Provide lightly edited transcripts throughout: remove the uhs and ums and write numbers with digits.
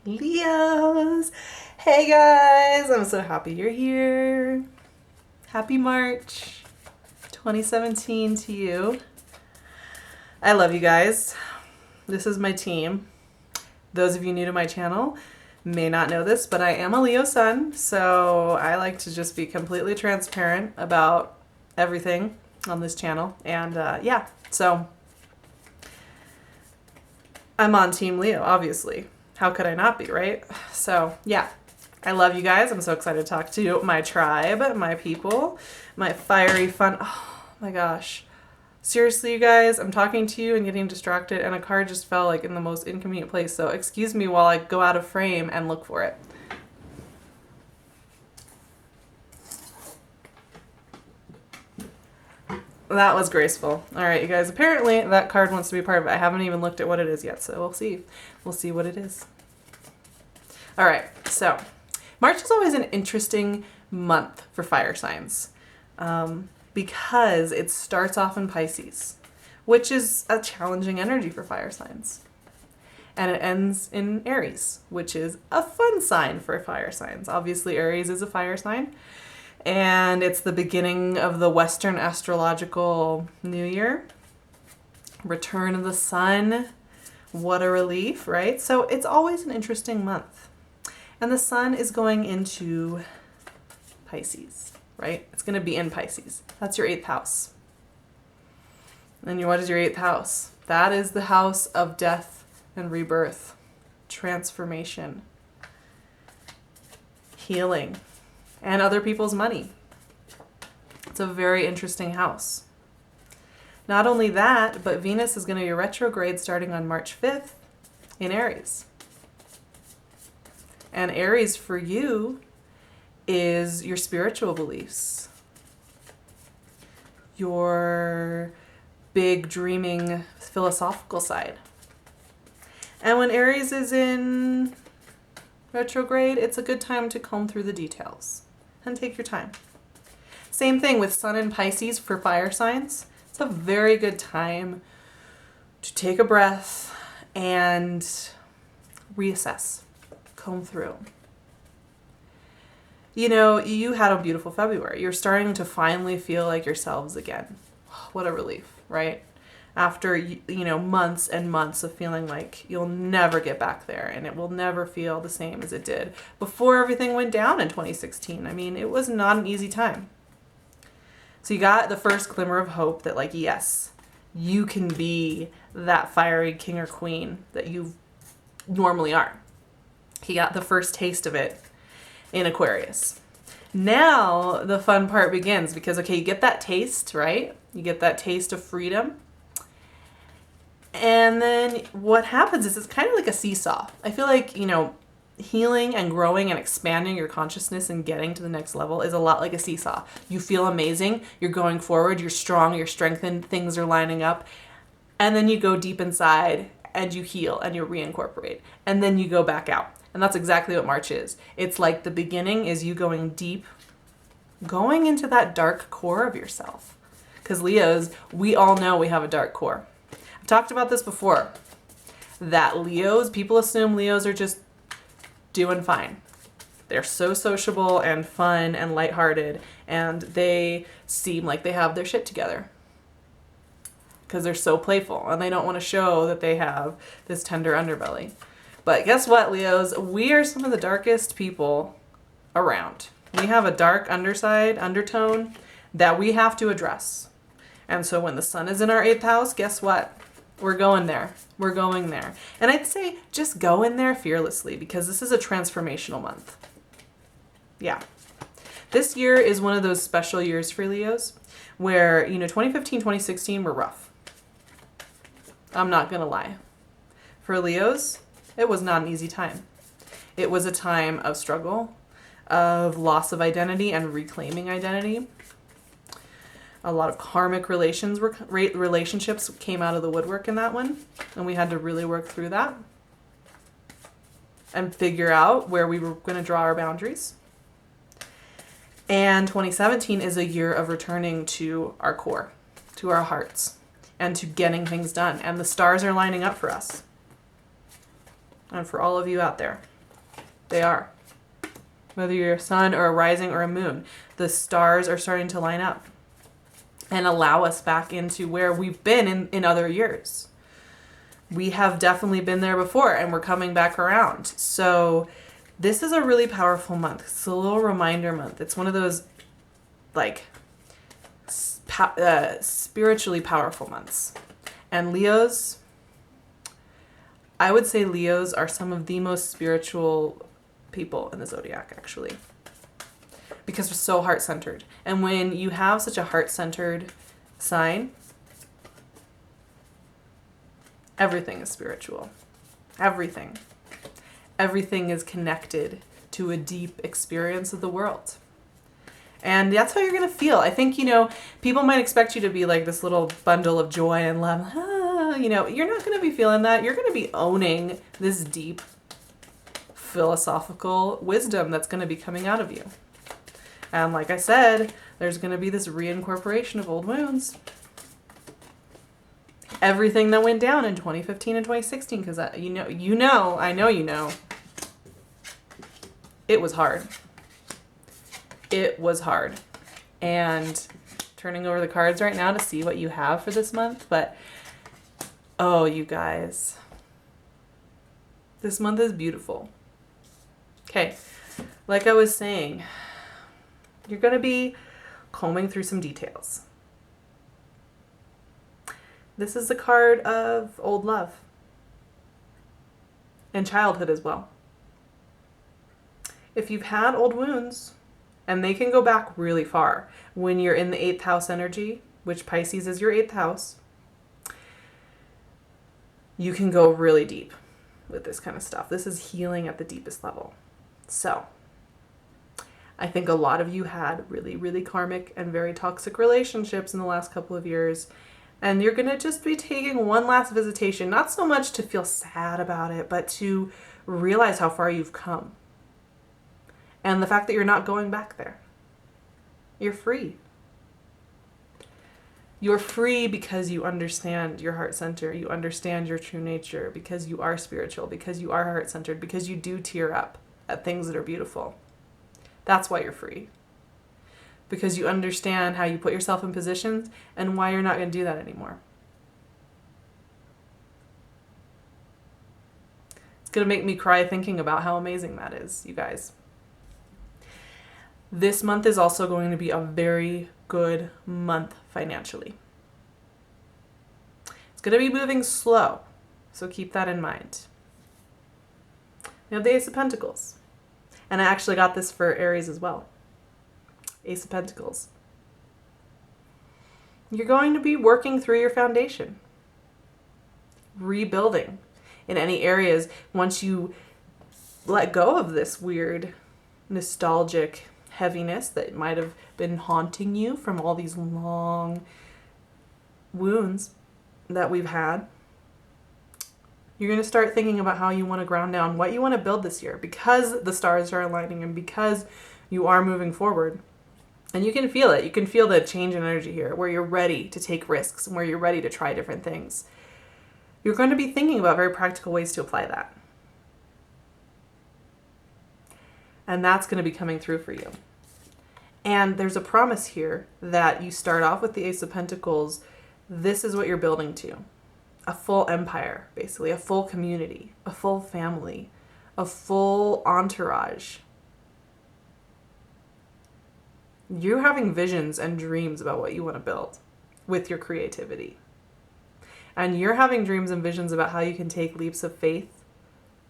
Leos. Hey guys, I'm so happy you're here. Happy March 2017 to you. I love you guys. This is my team. Those of you new to my channel may not know this, but I am a Leo sun, so I like to just be completely transparent about everything on this channel. And yeah, so I'm on Team Leo, obviously. How could I not be, right? So yeah, I love you guys. I'm so excited to talk to my tribe, my people, my fiery fun. Oh my gosh. Seriously, you guys, I'm talking to you and getting distracted, and a card just fell like in the most inconvenient place. So excuse me while I go out of frame and look for it. That was graceful. All right, you guys, apparently that card wants to be part of it. I haven't even looked at what it is yet, so we'll see. We'll see what it is. All right, so March is always an interesting month for fire signs because it starts off in Pisces, which is a challenging energy for fire signs. And it ends in Aries, which is a fun sign for fire signs. Obviously, Aries is a fire sign. And it's the beginning of the Western astrological new year. Return of the sun. What a relief, right? So it's always an interesting month. And the sun is going into Pisces, right? It's going to be in Pisces. That's your 8th house. And what is your 8th house? That is the house of death and rebirth, transformation, healing, and other people's money. It's a very interesting house. Not only that, but Venus is going to be retrograde starting on March 5th in Aries. And Aries for you is your spiritual beliefs, your big dreaming philosophical side. And when Aries is in retrograde, it's a good time to comb through the details and take your time. Same thing with Sun in Pisces for fire signs. It's a very good time to take a breath and reassess, comb through. You know, you had a beautiful February. You're starting to finally feel like yourselves again. What a relief, right? After, months and months of feeling like you'll never get back there and it will never feel the same as it did before everything went down in 2016. I mean, it was not an easy time. So you got the first glimmer of hope that, like, yes, you can be that fiery king or queen that you normally are. He got the first taste of it in Aquarius. Now the fun part begins because, okay, you get that taste, right? You get that taste of freedom. And then what happens is it's kind of like a seesaw. I feel like, healing and growing and expanding your consciousness and getting to the next level is a lot like a seesaw. You feel amazing. You're going forward. You're strong. You're strengthened. Things are lining up. And then you go deep inside and you heal and you reincorporate. And then you go back out. And that's exactly what March is. It's like the beginning is you going deep, going into that dark core of yourself. Because Leos, we all know we have a dark core. I've talked about this before, that Leos, people assume Leos are just doing fine. They're so sociable and fun and lighthearted, and they seem like they have their shit together because they're so playful and they don't want to show that they have this tender underbelly. But guess what, Leos? We are some of the darkest people around. We have a dark undertone that we have to address. And so when the sun is in our 8th house, guess what? We're going there. We're going there. And I'd say just go in there fearlessly because this is a transformational month. Yeah. This year is one of those special years for Leos where, 2015, 2016 were rough. I'm not going to lie. For Leos, it was not an easy time. It was a time of struggle, of loss of identity and reclaiming identity. A lot of karmic relationships came out of the woodwork in that one, and we had to really work through that and figure out where we were going to draw our boundaries. And 2017 is a year of returning to our core, to our hearts, and to getting things done. And the stars are lining up for us and for all of you out there. They are. Whether you're a sun or a rising or a moon, the stars are starting to line up and allow us back into where we've been in other years. We have definitely been there before, and we're coming back around. So this is a really powerful month. It's a little reminder month. It's one of those like spiritually powerful months. And Leos, I would say Leos are some of the most spiritual people in the zodiac, actually, because they're so heart-centered. And when you have such a heart-centered sign, everything is spiritual. Everything is connected to a deep experience of the world. And that's how you're going to feel. I think, people might expect you to be like this little bundle of joy and love. You're not going to be feeling that. You're going to be owning this deep philosophical wisdom that's going to be coming out of you. And like I said, there's going to be this reincorporation of old wounds. Everything that went down in 2015 and 2016, because I know you know, it was hard. It was hard. And turning over the cards right now to see what you have for this month, but oh, you guys, this month is beautiful. Okay, like I was saying, you're going to be combing through some details. This is a card of old love and childhood as well. If you've had old wounds, and they can go back really far, when you're in the 8th house energy, which Pisces is your 8th house, you can go really deep with this kind of stuff. This is healing at the deepest level. So I think a lot of you had really, really karmic and very toxic relationships in the last couple of years. And you're going to just be taking one last visitation, not so much to feel sad about it, but to realize how far you've come. And the fact that you're not going back there. You're free. You're free because you understand your heart center. You understand your true nature, because you are spiritual, because you are heart centered, because you do tear up at things that are beautiful. That's why you're free. Because you understand how you put yourself in positions and why you're not going to do that anymore. It's going to make me cry thinking about how amazing that is, you guys. This month is also going to be a very good month financially. It's going to be moving slow, so keep that in mind. We have the Ace of Pentacles. And I actually got this for Aries as well. Ace of Pentacles. You're going to be working through your foundation. Rebuilding in any areas once you let go of this weird nostalgic heaviness that might have been haunting you from all these long wounds that we've had. You're going to start thinking about how you want to ground down what you want to build this year, because the stars are aligning and because you are moving forward. And you can feel it. You can feel the change in energy here, where you're ready to take risks and where you're ready to try different things. You're going to be thinking about very practical ways to apply that. And that's going to be coming through for you. And there's a promise here that you start off with the Ace of Pentacles. This is what you're building to. A full empire, basically. A full community. A full family. A full entourage. You're having visions and dreams about what you want to build with your creativity. And you're having dreams and visions about how you can take leaps of faith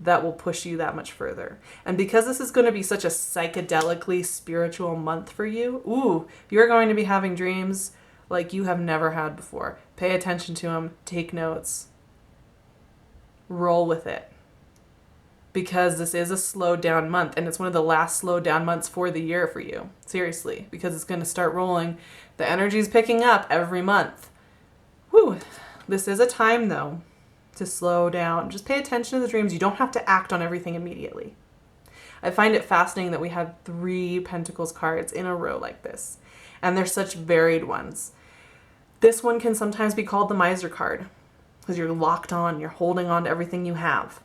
that will push you that much further. And because this is going to be such a psychedelically spiritual month for you, you're going to be having dreams like you have never had before. Pay attention to them. Take notes. Roll with it. Because this is a slowed down month, and it's one of the last slowed down months for the year for you. Seriously, because it's going to start rolling. The energy's picking up every month. This is a time, though, to slow down. Just pay attention to the dreams. You don't have to act on everything immediately. I find it fascinating that we had 3 Pentacles cards in a row like this, and they're such varied ones. This one can sometimes be called the Miser card, because you're locked on, you're holding on to everything you have.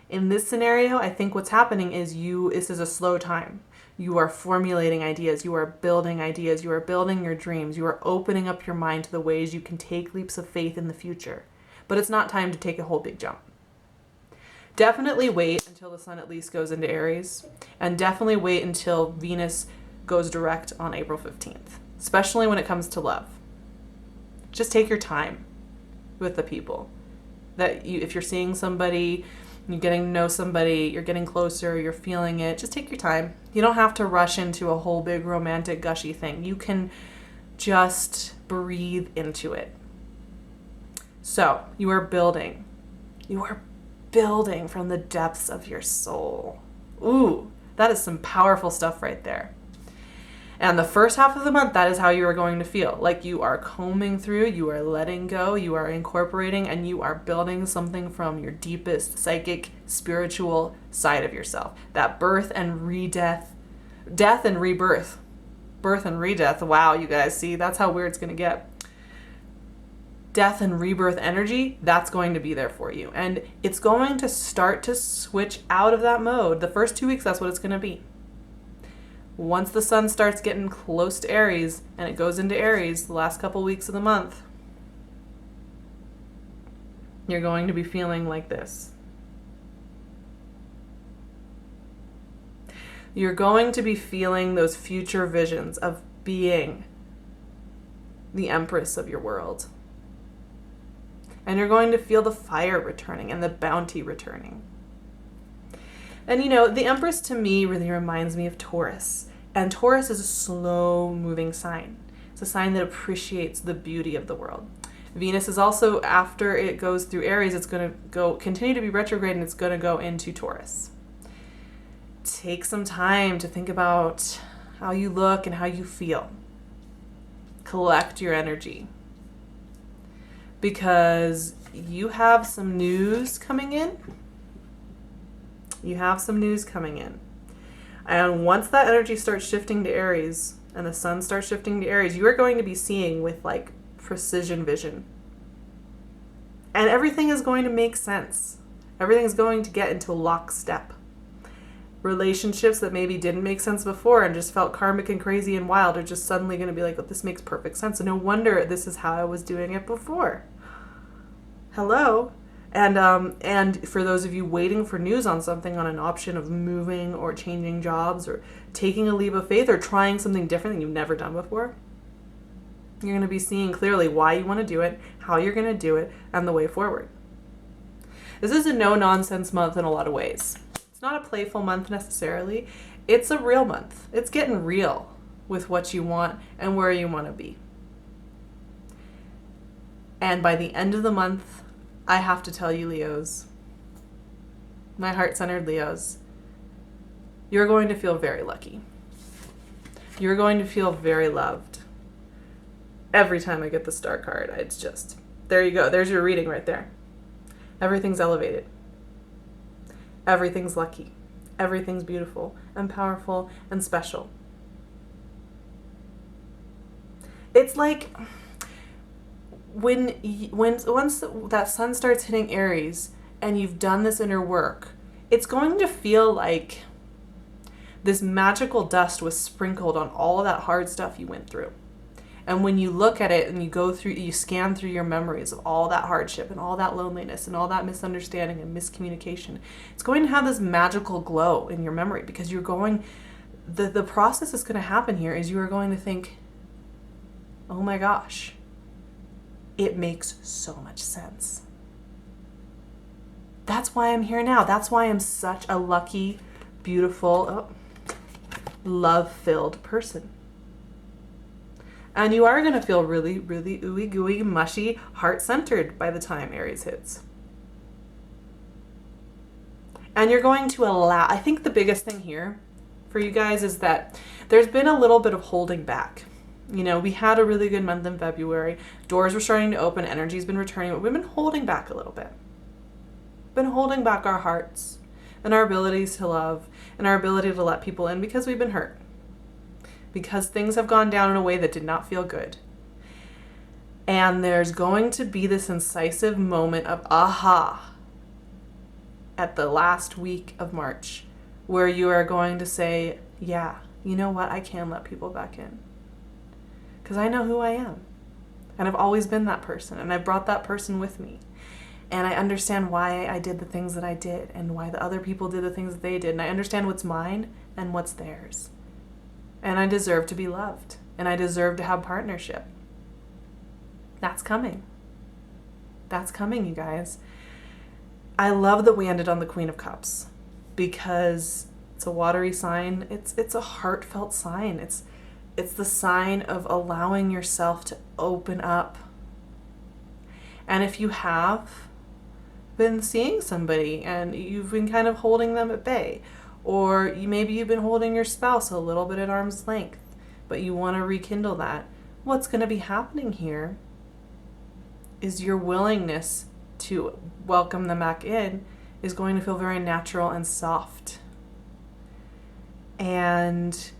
In this scenario, I think what's happening is this is a slow time. You are formulating ideas. You are building ideas. You are building your dreams. You are opening up your mind to the ways you can take leaps of faith in the future. But it's not time to take a whole big jump. Definitely wait until the sun at least goes into Aries. And definitely wait until Venus goes direct on April 15th. Especially when it comes to love. Just take your time with the people. If you're seeing somebody, you're getting to know somebody, you're getting closer, you're feeling it, just take your time. You don't have to rush into a whole big romantic gushy thing. You can just breathe into it. So you are building. You are building from the depths of your soul. Ooh, that is some powerful stuff right there. And the first half of the month, that is how you are going to feel. Like you are combing through, you are letting go, you are incorporating, and you are building something from your deepest psychic, spiritual side of yourself. That birth and death and rebirth. Birth and redeath. Wow, you guys, see, that's how weird it's going to get. Death and rebirth energy, that's going to be there for you. And it's going to start to switch out of that mode. The first 2 weeks, that's what it's going to be. Once the sun starts getting close to Aries and it goes into Aries the last couple weeks of the month, you're going to be feeling like this. You're going to be feeling those future visions of being the empress of your world. And you're going to feel the fire returning and the bounty returning. And the Empress to me really reminds me of Taurus. And Taurus is a slow moving sign. It's a sign that appreciates the beauty of the world. Venus is also, after it goes through Aries, it's going to continue to be retrograde, and it's going to go into Taurus. Take some time to think about how you look and how you feel. Collect your energy. Because you have some news coming in. You have some news coming in. And once that energy starts shifting to Aries and the sun starts shifting to Aries, you are going to be seeing with like precision vision. And everything is going to make sense. Everything is going to get into lockstep. Relationships that maybe didn't make sense before and just felt karmic and crazy and wild are just suddenly going to be like, oh, this makes perfect sense. And no wonder this is how I was doing it before. Hello. And for those of you waiting for news on something, on an option of moving or changing jobs or taking a leap of faith or trying something different that you've never done before, you're going to be seeing clearly why you want to do it, how you're going to do it, and the way forward. This is a no-nonsense month in a lot of ways. It's not a playful month necessarily. It's a real month. It's getting real with what you want and where you want to be. And by the end of the month, I have to tell you, Leos, my heart-centered Leos, you're going to feel very lucky. You're going to feel very loved. Every time I get the star card, it's just, there you go. There's your reading right there. Everything's elevated. Everything's lucky. Everything's beautiful and powerful and special. It's like once that sun starts hitting Aries and you've done this inner work, it's going to feel like this magical dust was sprinkled on all of that hard stuff you went through. And when you look at it and you scan through your memories of all that hardship and all that loneliness and all that misunderstanding and miscommunication, it's going to have this magical glow in your memory because the process that's going to happen here is you are going to think, oh my gosh, it makes so much sense. That's why I'm here now. That's why I'm such a lucky, beautiful, love-filled person. And you are going to feel really, really ooey gooey, mushy, heart-centered by the time Aries hits. And you're going to allow, I think the biggest thing here for you guys is that there's been a little bit of holding back. We had a really good month in February. Doors were starting to open. Energy's been returning, but we've been holding back a little bit. Been holding back our hearts and our abilities to love and our ability to let people in because we've been hurt. Because things have gone down in a way that did not feel good. And there's going to be this incisive moment of aha. at the last week of March where you are going to say, yeah, you know what? I can let people back in. Because I know who I am. And I've always been that person. And I brought that person with me. And I understand why I did the things that I did and why the other people did the things that they did. And I understand what's mine and what's theirs. And I deserve to be loved. And I deserve to have partnership. That's coming. That's coming, you guys. I love that we ended on the Queen of Cups because it's a watery sign. It's a heartfelt sign. It's the sign of allowing yourself to open up. And if you have been seeing somebody and you've been kind of holding them at bay, or maybe you've been holding your spouse a little bit at arm's length, but you want to rekindle that, what's going to be happening here is your willingness to welcome them back in is going to feel very natural and soft. And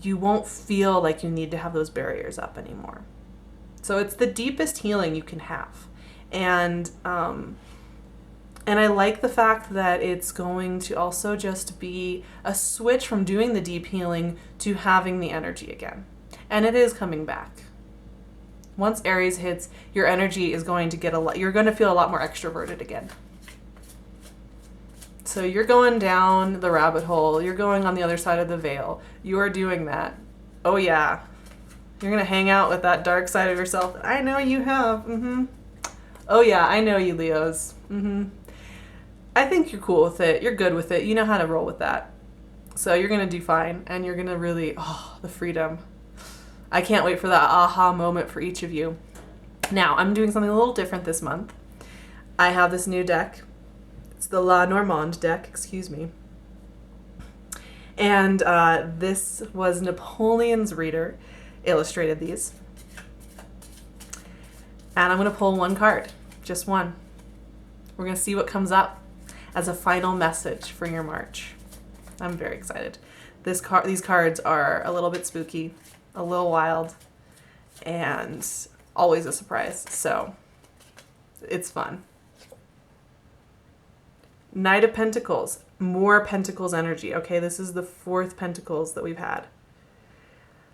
you won't feel like you need to have those barriers up anymore. So it's the deepest healing you can have. And I like the fact that it's going to also just be a switch from doing the deep healing to having the energy again. And it is coming back. Once Aries hits, your energy is going to get you're going to feel a lot more extroverted again. So you're going down the rabbit hole. You're going on the other side of the veil. You're doing that. Oh yeah. You're going to hang out with that dark side of yourself. I know you have. Oh yeah, I know you, Leos. I think you're cool with it. You're good with it. You know how to roll with that. So you're going to do fine. And you're going to really, the freedom. I can't wait for that aha moment for each of you. Now, I'm doing something a little different this month. I have this new deck. It's the La Normande deck, excuse me. And this was Napoleon's reader, illustrated these. And I'm going to pull one card, just one. We're going to see what comes up as a final message for your March. I'm very excited. These cards are a little bit spooky, a little wild, and always a surprise. So it's fun. Knight of Pentacles, more Pentacles energy. Okay, this is the 4th Pentacles that we've had.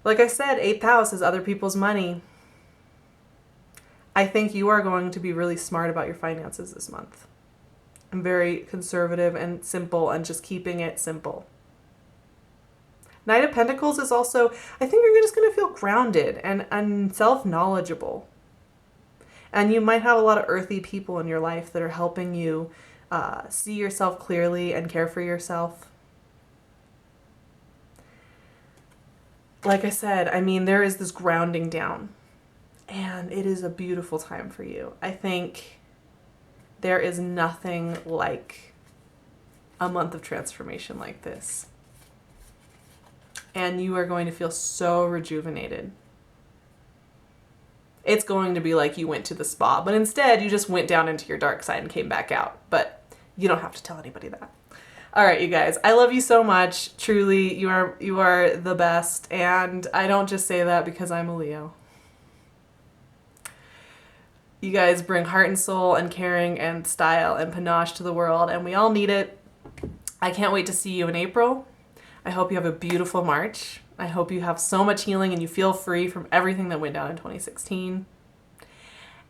Like I said, 8th house is other people's money. I think you are going to be really smart about your finances this month. I'm very conservative and simple and just keeping it simple. Knight of Pentacles is also, I think you're just going to feel grounded and self-knowledgeable. And you might have a lot of earthy people in your life that are helping you see yourself clearly and care for yourself. Like I said, I mean, there is this grounding down. And it is a beautiful time for you. I think there is nothing like a month of transformation like this. And you are going to feel so rejuvenated. It's going to be like you went to the spa, but instead you just went down into your dark side and came back out. But you don't have to tell anybody that. All right, you guys, I love you so much. Truly, you are the best. And I don't just say that because I'm a Leo. You guys bring heart and soul and caring and style and panache to the world, and we all need it. I can't wait to see you in April. I hope you have a beautiful March. I hope you have so much healing and you feel free from everything that went down in 2016.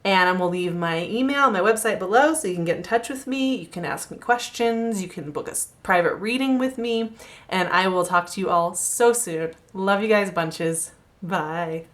And I'm going to leave my email and my website below so you can get in touch with me. You can ask me questions. You can book a private reading with me. And I will talk to you all so soon. Love you guys bunches. Bye.